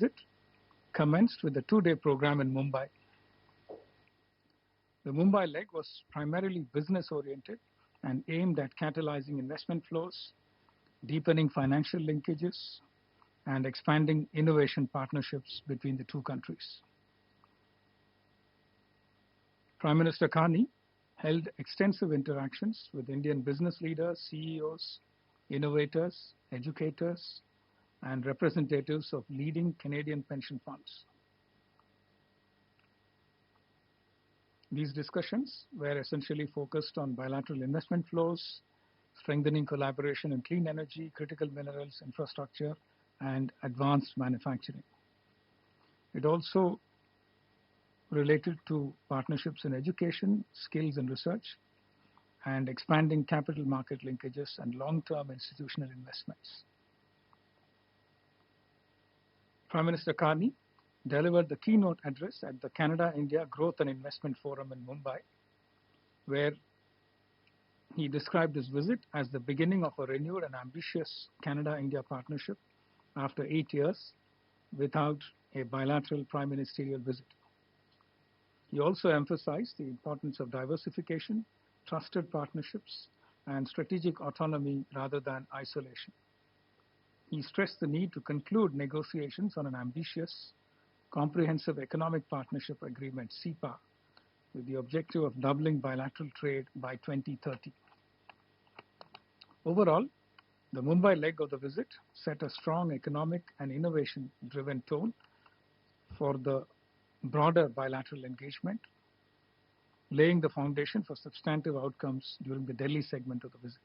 visit commenced with a 2-day program in Mumbai. The Mumbai leg was primarily business-oriented and aimed at catalyzing investment flows, deepening financial linkages, and expanding innovation partnerships between the two countries. Prime Minister Carney held extensive interactions with Indian business leaders, CEOs, innovators, educators, and representatives of leading Canadian pension funds. These discussions were essentially focused on bilateral investment flows, strengthening collaboration in clean energy, critical minerals, infrastructure, and advanced manufacturing. It also related to partnerships in education, skills and research, and expanding capital market linkages and long-term institutional investments. Prime Minister Carney delivered the keynote address at the Canada-India Growth and Investment Forum in Mumbai, where he described his visit as the beginning of a renewed and ambitious Canada-India partnership after 8 years without a bilateral prime ministerial visit. He also emphasized the importance of diversification, trusted partnerships, and strategic autonomy rather than isolation. He stressed the need to conclude negotiations on an ambitious, comprehensive economic partnership agreement, CEPA, with the objective of doubling bilateral trade by 2030. Overall, the Mumbai leg of the visit set a strong economic and innovation-driven tone for the broader bilateral engagement, laying the foundation for substantive outcomes during the Delhi segment of the visit.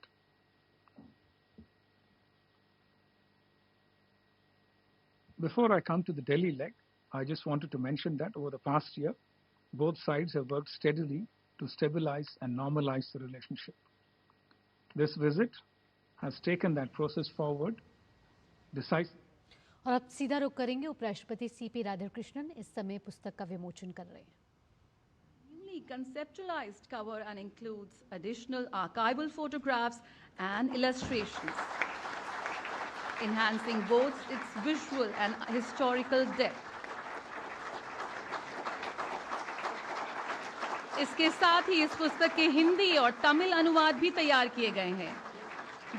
Before I come to the Delhi leg, I just wanted to mention that over the past year, both sides have worked steadily to stabilize and normalize the relationship. This visit has taken that process forward decisively. और अब सीधा रुख करेंगे उपराष्ट्रपति CP Radhakrishnan इस समय पुस्तक का विमोचन कर रहे हैं. Newly conceptualized cover and includes additional archival photographs and illustrations, enhancing both its visual and historical depth. इसके साथ ही इस पुस्तक के हिंदी और तमिल अनुवाद भी तैयार किए गए हैं,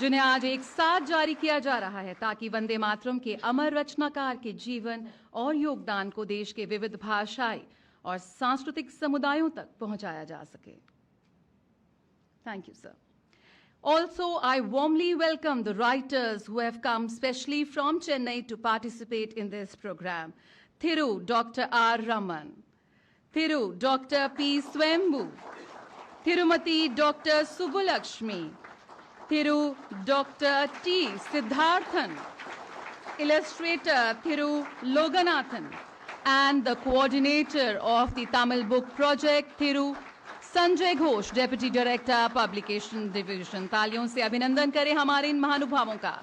जिन्हें आज एक साथ जारी किया जा रहा है ताकि वंदे मातरम के अमर रचनाकार के जीवन और योगदान को देश के विविध भाषाई और सांस्कृतिक समुदायों तक पहुंचाया जा सके. Thank you, sir. Also, I warmly welcome the writers who have come specially from Chennai to participate in this program. Thiru Dr. R. Raman, Thiru Dr. P. Swembu, Thirumati Dr. Subulakshmi, Thiru Dr. T. Siddharthan, illustrator Thiru Loganathan, and the coordinator of the Tamil Book Project, Thiru Sanjay Ghosh, Deputy Director, Publication Division. तालियों से अभिनंदन करें हमारे इन महानुभावों का.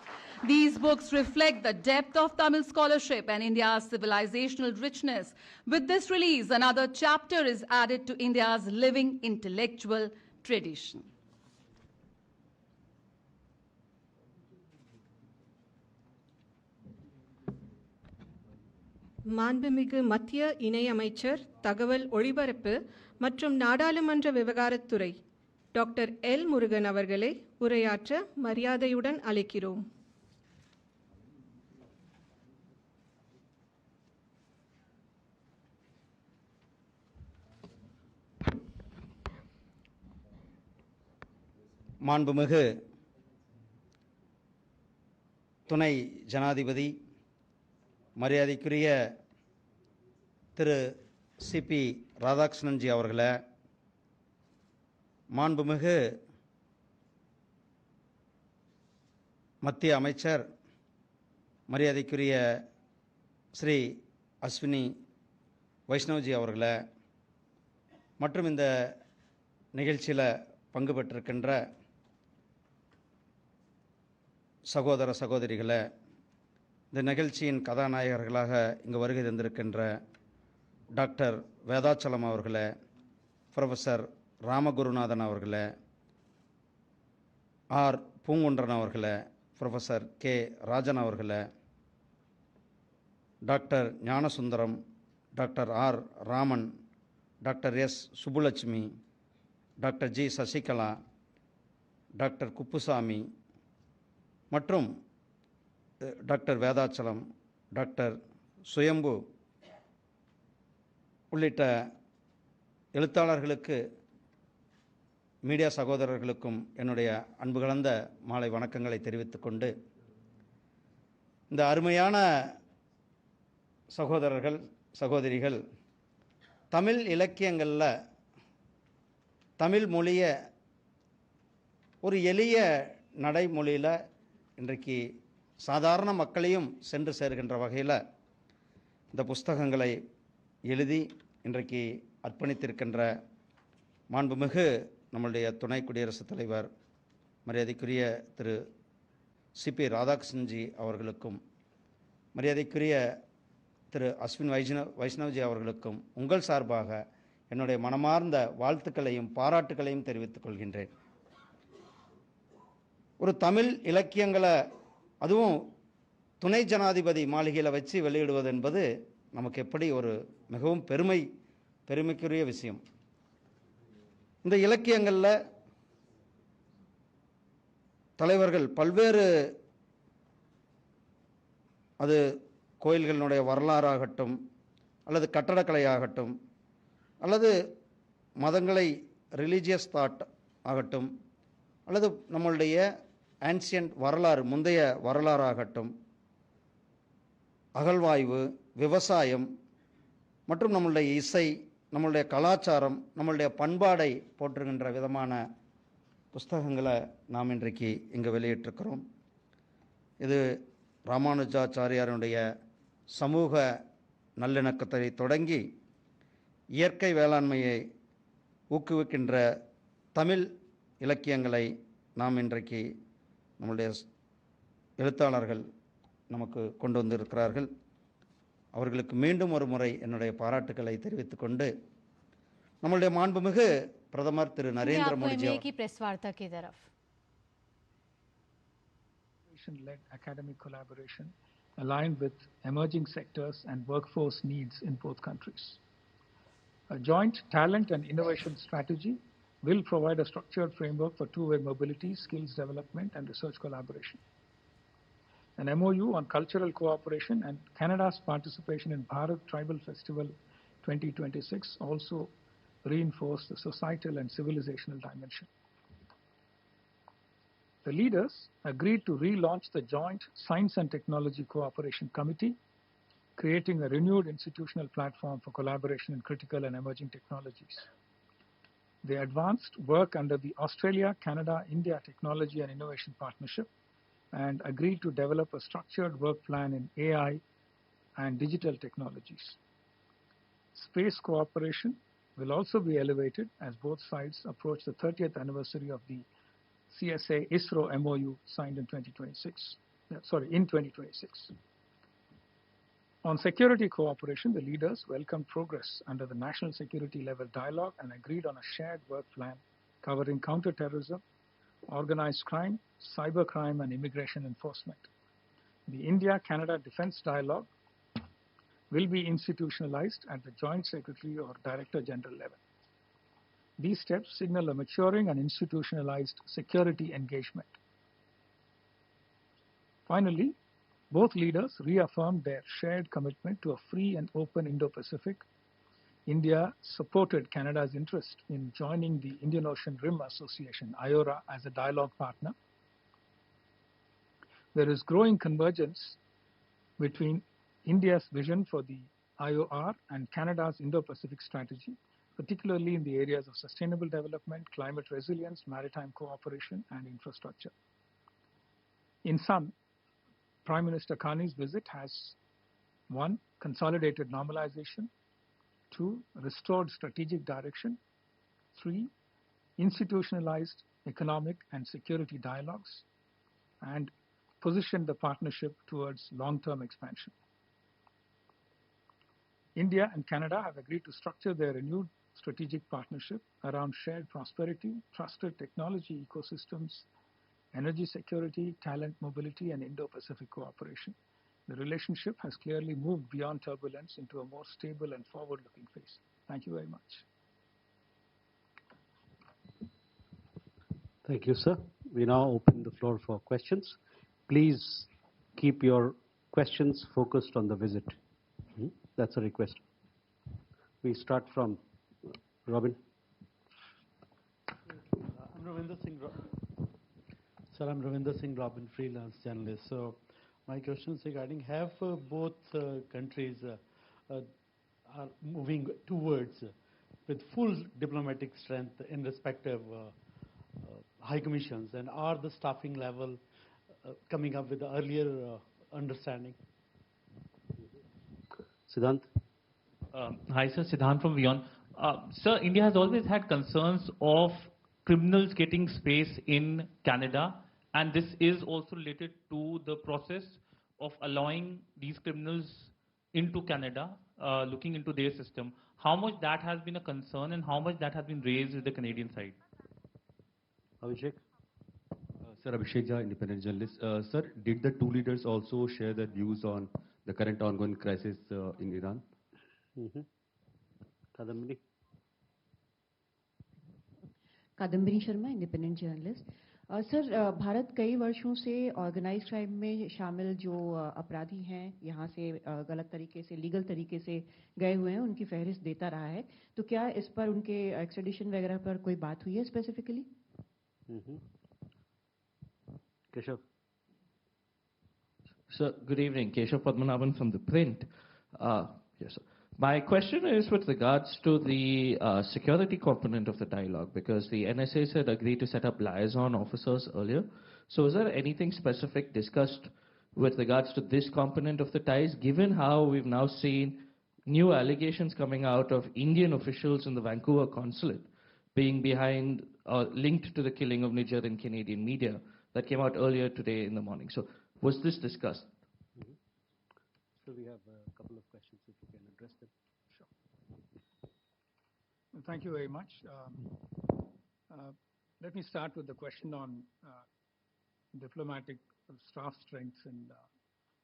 These books reflect the depth of Tamil scholarship and India's civilizational richness. With this release, another chapter is added to India's living intellectual tradition. மாண்புமிகு மத்திய இணையமைச்சர் தகவல் ஒளிபரப்பு மற்றும் நாடாளுமன்ற விவகாரத்துறை டாக்டர் எல் முருகன் அவர்களை உரையாற்ற மரியாதையுடன் அழைக்கிறோம். மாண்புமிகு துணை ஜனாதிபதி, மரியாதைக்குரிய திரு சிபி ராதாகிருஷ்ணன்ஜி அவர்களே, மாண்புமிகு மத்திய அமைச்சர் மரியாதைக்குரிய ஸ்ரீ அஸ்வினி வைஷ்ணவ்ஜி அவர்களே, மற்றும் இந்த நிகழ்ச்சியில் பங்கு பெற்றிருக்கின்ற சகோதர சகோதரிகளை, இந்த நிகழ்ச்சியின் கதாநாயகர்களாக இங்கு வருகை தந்திருக்கின்ற டாக்டர் வேதாச்சலம் அவர்களே, ப்ரொஃபஸர் ராமகுருநாதன் அவர்களே, ஆர் பூங்குன்றன் அவர்களே, ப்ரொஃபஸர் கே ராஜன் அவர்களே, doctor Gnanasundaram, doctor R Raman, doctor S Subbulakshmi, doctor G Sasikala, doctor Kuppusamy மற்றும் டாக்டர் வேதாச்சலம், டாக்டர் சுயம்பு உள்ளிட்ட எழுத்தாளர்களுக்கு, மீடியா சகோதரர்களுக்கும் என்னுடைய அன்பு கலந்த மாலை வணக்கங்களை தெரிவித்துக்கொண்டு, இந்த அருமையான சகோதரர்கள் சகோதரிகள் தமிழ் இலக்கியங்களில் தமிழ் மொழியை ஒரு எளிய நடைமொழியில் இன்றைக்கு சாதாரண மக்களையும் சென்று சேர்கின்ற வகையில் இந்த புஸ்தகங்களை எழுதி இன்றைக்கு அர்ப்பணித்திருக்கின்ற மாண்புமிகு நம்முடைய துணை குடியரசுத் தலைவர் மரியாதைக்குரிய திரு சிபி ராதாகிருஷ்ணன்ஜி அவர்களுக்கும், மரியாதைக்குரிய திரு அஸ்வின் வைஷ்ணவ்ஜி அவர்களுக்கும் உங்கள் சார்பாக என்னுடைய மனமார்ந்த வாழ்த்துக்களையும் பாராட்டுக்களையும் தெரிவித்துக் கொள்கின்றேன். ஒரு தமிழ் இலக்கியங்களை அதுவும் துணை ஜனாதிபதி மாளிகையில் வச்சு வெளியிடுவது என்பது நமக்கு எப்படி ஒரு மிகவும் பெருமைக்குரிய விஷயம். இந்த இலக்கியங்களில் தலைவர்கள் பல்வேறு, அது கோயில்களினுடைய வரலாறாகட்டும், அல்லது கட்டடக்கலையாகட்டும், அல்லது மதங்களை ரிலீஜியஸ் தாட் ஆகட்டும், அல்லது நம்மளுடைய ஆன்சியன்ட் வரலாறு, முந்தைய வரலாறாகட்டும், அகழ்வாய்வு, விவசாயம் மற்றும் நம்மளுடைய இசை, நம்மளுடைய கலாச்சாரம், நம்மளுடைய பண்பாடை போற்றுகின்ற விதமான புஸ்தகங்களை நாம் இன்றைக்கு இங்கே வெளியிட்டிருக்கிறோம். இது ராமானுஜாச்சாரியாருடைய சமூக நல்லிணக்கத்தை தொடங்கி இயற்கை வேளாண்மையை ஊக்குவிக்கின்ற தமிழ் இலக்கியங்களை நாம் இன்றைக்கு நம்முடைய எழுத்தாளர்கள் நமக்கு கொண்டு வந்திருக்கிறார்கள். அவர்களுக்கு மீண்டும் ஒரு முறை என்னுடைய பாராட்டுக்களை தெரிவித்துக் கொண்டு, நம்முடைய மாண்புமிகு பிரதமர் திரு Narendra Modi led academic collaboration aligned with emerging sectors and workforce needs in both countries. A joint talent and innovation strategy will provide a structured framework for two-way mobility, skills development, and research collaboration. An MOU on cultural cooperation and Canada's participation in Bharat Tribal Festival 2026 also reinforce the societal and civilizational dimension. The leaders agreed to relaunch the Joint Science and Technology Cooperation Committee, creating a renewed institutional platform for collaboration in critical and emerging technologies. They advanced work under the Australia-Canada-India Technology and Innovation Partnership and agreed to develop a structured work plan in AI and digital technologies. Space cooperation will also be elevated as both sides approach the 30th anniversary of the CSA-ISRO MOU signed in 2026. On security cooperation, the leaders welcomed progress under the National Security Level Dialogue and agreed on a shared work plan covering counterterrorism, organized crime, cybercrime, and immigration enforcement. The India-Canada Defense Dialogue will be institutionalized at the Joint Secretary or Director General level. These steps signal a maturing and institutionalized security engagement. Finally, both leaders reaffirmed their shared commitment to a free and open Indo-Pacific. India supported Canada's interest in joining the Indian Ocean Rim Association, IORA, as a dialogue partner. There is growing convergence between India's vision for the IOR and Canada's Indo-Pacific strategy, particularly in the areas of sustainable development, climate resilience, maritime cooperation, and infrastructure. In sum, Prime Minister Carney's visit has 1. Consolidated normalization, 2. Restored strategic direction, 3. Institutionalized economic and security dialogues, and positioned the partnership towards long-term expansion. India and Canada have agreed to structure their renewed strategic partnership around shared prosperity, trusted technology ecosystems, energy security, talent mobility, and Indo-Pacific cooperation. The relationship has clearly moved beyond turbulence into a more stable and forward-looking phase. Thank you very much. Thank you, sir. We now open the floor for questions. Please keep your questions focused on the visit. That's a request. We start from Robin. I'm Ravinder Singh. Sir, I'm Ravinder Singh, Robin, freelance journalist. So, my question is regarding: have both countries are moving towards with full diplomatic strength in respective high commissions, and are the staffing level coming up with the earlier understanding? Siddhant. Hi, sir. Siddhant from Vion. Sir, India has always had concerns of criminals getting space in Canada, and this is also related to the process of allowing these criminals into Canada, looking into their system. How much that has been a concern, and how much that has been raised with the Canadian side? Abhishek. Sir, Abhishek Jha, independent journalist. Sir, did the two leaders also share their views on the current ongoing crisis in Iran? Kadambini. Kadambari Sharma, independent journalist. Sir, Bharat कई वर्षों से organised crime में शामिल जो अपराधी हैं, यहाँ से गलत तरीके से, लीगल तरीके से गए हुए हैं, उनकी फहरिस्त देता रहा है। तो क्या इस पर उनके एक्सट्रेडिशन वगैरह पर कोई बात हुई है specifically? Keshav. Sir, good evening. Keshav Padmanabhan from The Print. Yes, sir. My question is with regards to the security component of the dialogue, because the NSA had agreed to set up liaison officers earlier. So is there anything specific discussed with regards to this component of the ties, given how we've now seen new allegations coming out of Indian officials in the Vancouver consulate being behind or linked to the killing of Nigerian Canadian media that came out earlier today in the morning? So was this discussed? So we have a couple of questions, if you can address them. Sure. Thank you very much. Let me start with the question on diplomatic staff strength in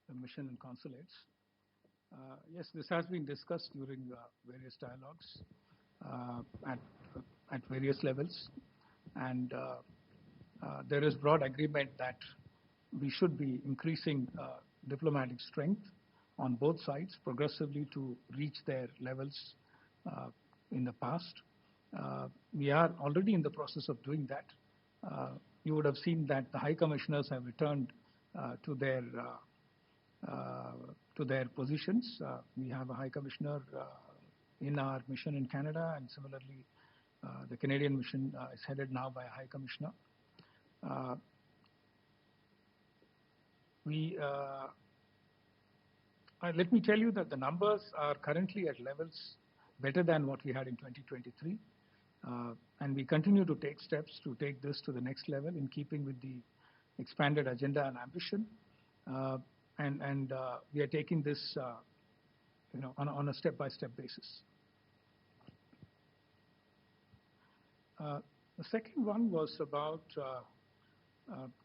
the mission and consulates. Yes, this has been discussed during various dialogues at various levels, and there is broad agreement that we should be increasing diplomatic strength on both sides progressively to reach their levels in the past. We are already in the process of doing that. You would have seen that the High Commissioners have returned to their positions. We have a High Commissioner in our mission in Canada, and similarly, the Canadian mission is headed now by a High Commissioner. Let me tell you that the numbers are currently at levels better than what we had in 2023, and we continue to take steps to take this to the next level in keeping with the expanded agenda and ambition, and we are taking this on a step-by-step basis. The second one was about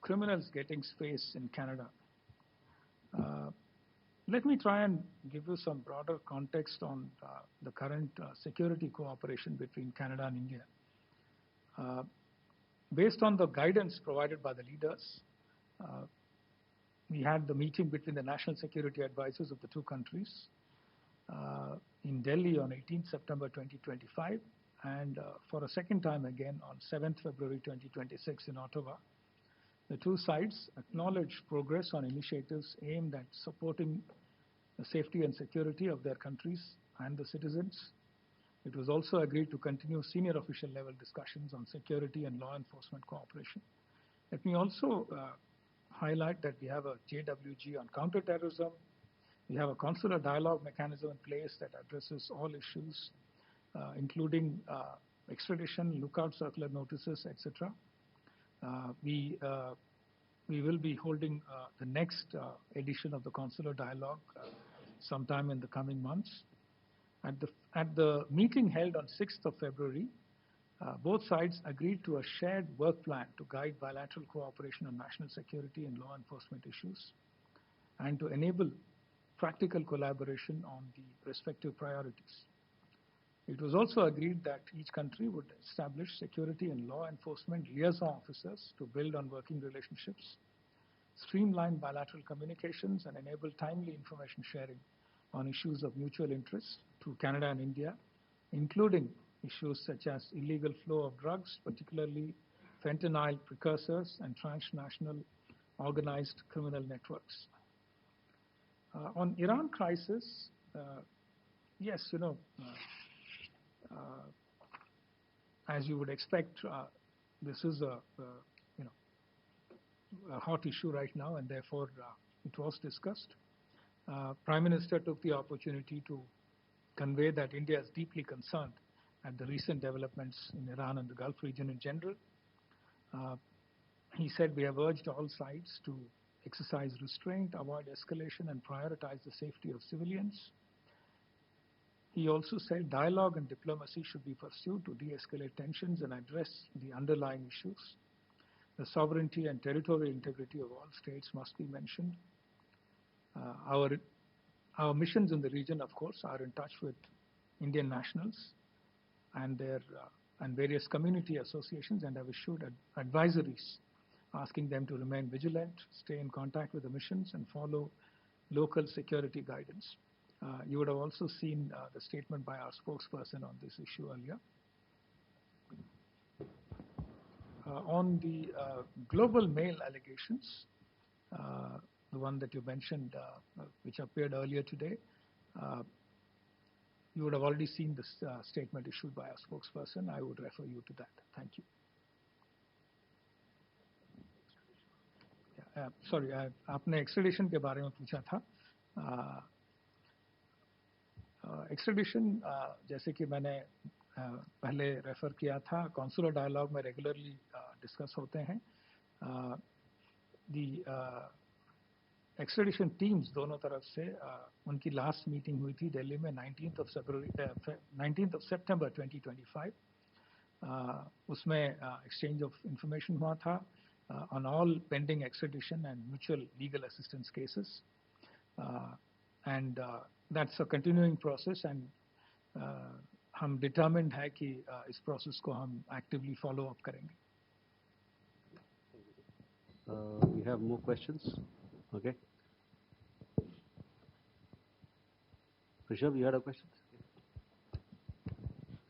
criminals getting space in Canada. Let me try and give you some broader context on the current security cooperation between Canada and India. Based on the guidance provided by the leaders, we had the meeting between the national security advisors of the two countries in Delhi on 18th September 2025, and for a second time again on 7th February 2026 in Ottawa. The two sides acknowledged progress on initiatives aimed at supporting the safety and security of their countries and the citizens. It was also agreed to continue senior official level discussions on security and law enforcement cooperation. Let me also highlight that we have a JWG on counterterrorism. We have a consular dialogue mechanism in place that addresses all issues, including extradition, lookout circular notices, etc. We will be holding the next edition of the consular dialogue sometime in the coming months. At the meeting held on 6th of February, both sides agreed to a shared work plan to guide bilateral cooperation on national security and law enforcement issues. and to enable practical collaboration on the respective priorities. It was also agreed that each country would establish security and law enforcement liaison officers to build on working relationships, streamline bilateral communications, and enable timely information sharing on issues of mutual interest to Canada and India, including issues such as illegal flow of drugs, particularly fentanyl precursors and transnational organized criminal networks. On Iran crisis, yes, as you would expect, this is a hot issue right now, and therefore it was discussed. Prime Minister took the opportunity to convey that India is deeply concerned at the recent developments in Iran and the Gulf region in general. He said, we have urged all sides to exercise restraint, avoid escalation, and prioritize the safety of civilians. He also said dialogue and diplomacy should be pursued to de-escalate tensions and address the underlying issues. The sovereignty and territorial integrity of all states must be mentioned. Our missions in the region, of course, are in touch with Indian nationals and their and various community associations, and have issued advisories asking them to remain vigilant, stay in contact with the missions, and follow local security guidance. You would have also seen the statement by our spokesperson on this issue earlier. On the global mail allegations, the one that you mentioned, which appeared earlier today, you would have already seen this statement issued by our spokesperson. I would refer you to that. Thank you. Sorry, आपने extradition के बारे में पूछा था. Extradition, जैसे कि मैंने पहले रेफर किया था, consular dialogue में regularly discuss होते हैं. The extradition teams दोनों तरफ से उनकी last meeting हुई थी दिल्ली में 19th of September 2025. उसमें exchange of information हुआ था on all pending extradition and mutual legal assistance cases, and that's a continuing process, and हम determined है कि इस process को हम actively follow up करेंगे. We have more questions. Okay. Rishabh, you had a question?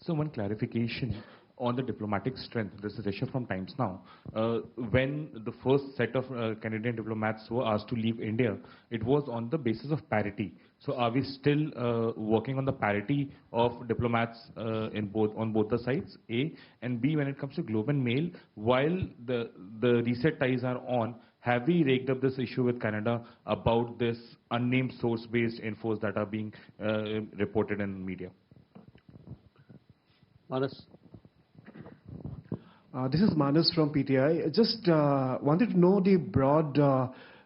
So one clarification on the diplomatic strength. This is Rishabh from Times Now. When the first set of Canadian diplomats were asked to leave India, it was on the basis of parity. So are we still working on the parity of diplomats on both the sides, A? And B, when it comes to Globe and Mail, while the reset ties are on, have we raked up this issue with Canada about this unnamed source-based infos that are being reported in the media? Manas. This is Manas from PTI. Just wanted to know the broad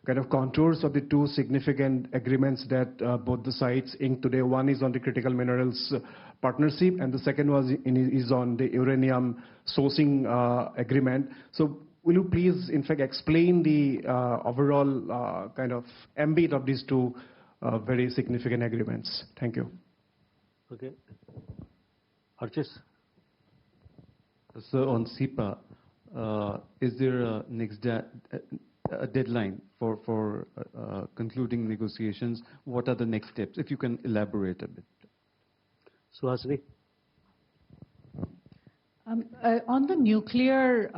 kind of contours of the two significant agreements that both the sides inked today. One is on the critical minerals partnership, and the second is on the uranium sourcing agreement. So will you please, in fact, explain the overall kind of ambit of these two very significant agreements? Thank you. Okay. Archis. So on CEPA, is there a next a deadline for concluding negotiations? What are the next steps? If you can elaborate a bit. Suhasini. On the nuclear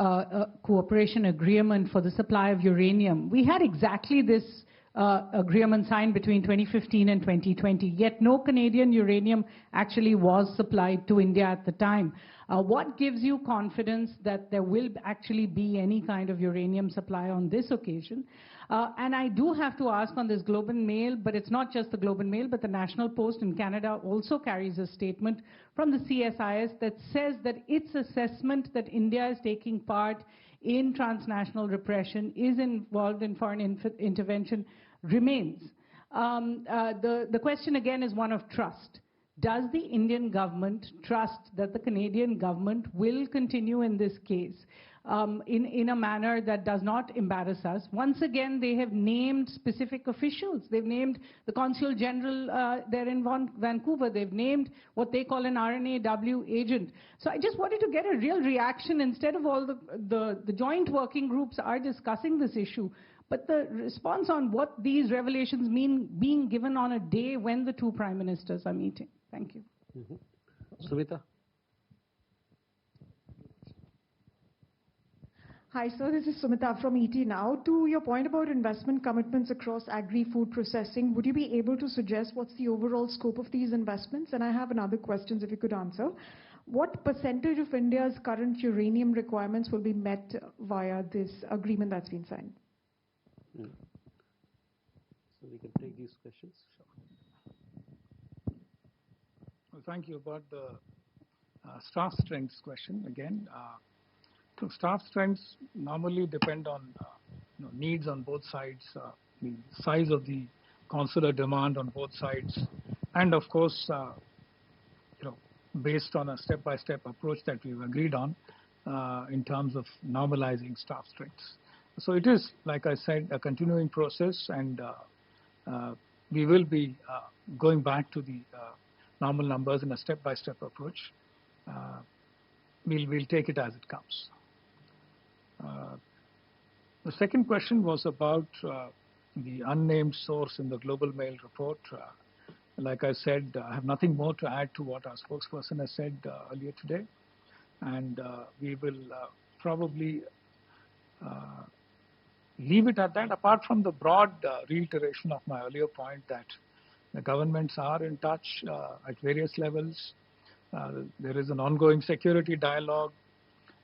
cooperation agreement for the supply of uranium, we had exactly this agreement signed between 2015 and 2020, yet no Canadian uranium actually was supplied to India at the time. What gives you confidence that there will actually be any kind of uranium supply on this occasion? And I do have to ask on this Globe and Mail, but it's not just the Globe and Mail, but the National Post in Canada also carries a statement from the CSIS that says that its assessment that India is taking part in transnational repression, is involved in foreign intervention, remains. The question again is one of trust. Does the Indian government trust that the Canadian government will continue in this case? in a manner that does not embarrass us. Once again, they have named specific officials. They've named the Consul General there in Vancouver. They've named what they call an RNAW agent. So I just wanted to get a real reaction. Instead of all the joint working groups are discussing this issue, but the response on what these revelations mean being given on a day when the two prime ministers are meeting. Thank you. Sumita? Hi, sir. This is Sumita from ET Now. To your point about investment commitments across agri-food processing, would you be able to suggest what's the overall scope of these investments? And I have another question, if you could answer. What percentage of India's current uranium requirements will be met via this agreement that's been signed? So we can take these questions. Well, thank you. About the staff strengths question again. Staff strengths normally depend on needs on both sides, the size of the consular demand on both sides, and of course, based on a step-by-step approach that we've agreed on in terms of normalizing staff strengths. So it is, like I said, a continuing process, and we will be going back to the normal numbers in a step-by-step approach. We'll take it as it comes. The second question was about the unnamed source in the Global Mail report. Like I said, I have nothing more to add to what our spokesperson has said earlier today, and we will probably leave it at that, apart from the broad reiteration of my earlier point that the governments are in touch at various levels. There is an ongoing security dialogue.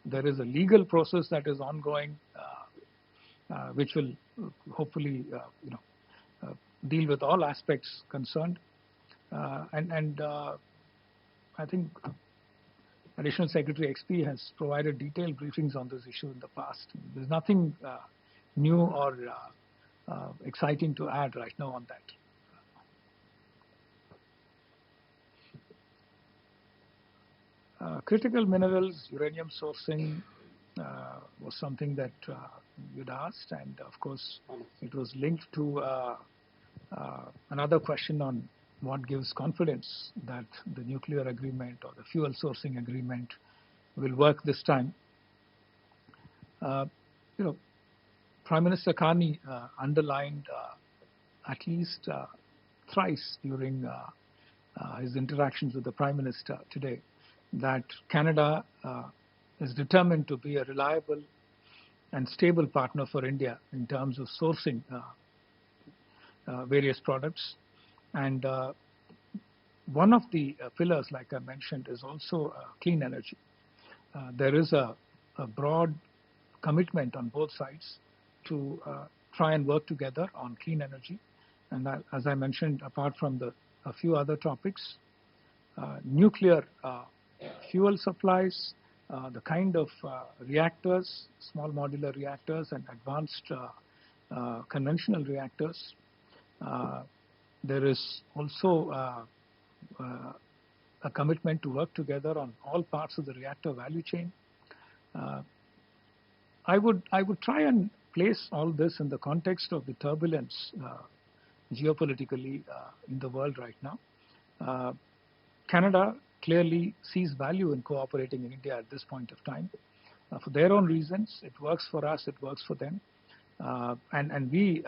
There is a legal process that is ongoing, which will hopefully deal with all aspects concerned. And I think Additional Secretary XP has provided detailed briefings on this issue in the past. There's nothing new or exciting to add right now on that. Critical minerals, uranium sourcing was something that you'd asked, and of course it was linked to another question on what gives confidence that the nuclear agreement or the fuel sourcing agreement will work this time. Prime Minister Carney underlined at least thrice during his interactions with the Prime Minister today that Canada is determined to be a reliable and stable partner for India in terms of sourcing various products. And one of the pillars, like I mentioned, is also clean energy. There is a broad commitment on both sides to try and work together on clean energy. And that, as I mentioned, apart from a few other topics, nuclear fuel supplies, the kind of reactors, small modular reactors and advanced conventional reactors. There is also a commitment to work together on all parts of the reactor value chain. I would try and place all this in the context of the turbulence geopolitically in the world right now. Canada clearly sees value in cooperating in India at this point of time. For their own reasons, it works for us, it works for them. And we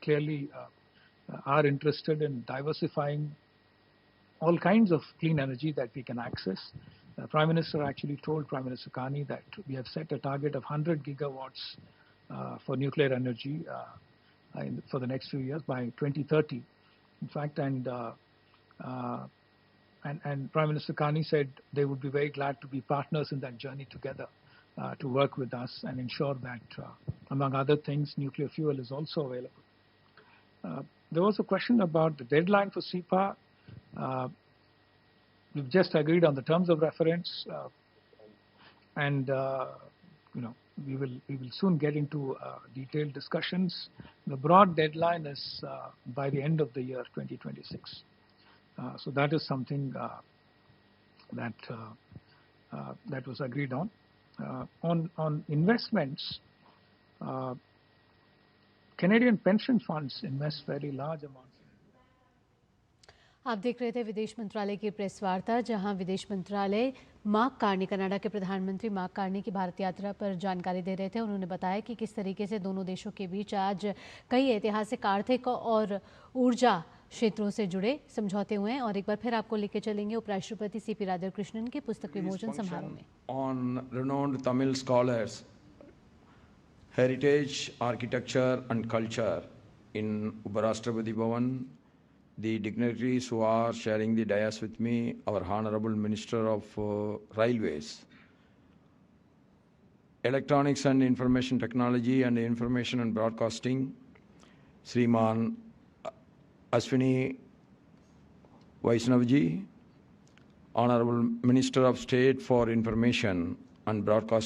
clearly are interested in diversifying all kinds of clean energy that we can access. The Prime Minister actually told Prime Minister Carney that we have set a target of 100 gigawatts for nuclear energy for the next few years by 2030. In fact, and Prime Minister Carney said they would be very glad to be partners in that journey together to work with us and ensure that, among other things, nuclear fuel is also available. There was a question about the deadline for CEPA. We've just agreed on the terms of reference, and we will soon get into detailed discussions. The broad deadline is by the end of the year 2026. So that is something that was agreed on. On investments, Canadian pension funds invest very large amounts. आप देख रहे थे विदेश मंत्रालय की press वार्ता, जहां विदेश मंत्रालय मार्क कार्नी, कनाडा के प्रधानमंत्री मार्क कार्नी की भारत यात्रा पर जानकारी दे रहे थे। उन्होंने बताया कि किस तरीके से दोनों देशों के बीच आज कई ऐतिहासिक, आर्थिक और ऊर्जा क्षेत्रों से जुड़े समझौते हुए हैं। और एक बार फिर आपको लेकर चलेंगे उपराष्ट्रपति सीपी राधाकृष्णन के पुस्तक विमोचन समारोह में। On renowned Tamil scholars, heritage, architecture and culture in Uparashtrapati Bhavan, the dignitaries who are sharing the dais with me, our Honorable Minister of Railways, Electronics and Information Technology and Information and Broadcasting, Sriman Ashwini Vaishnavji, Honorable Minister of State for Information and Broadcasting,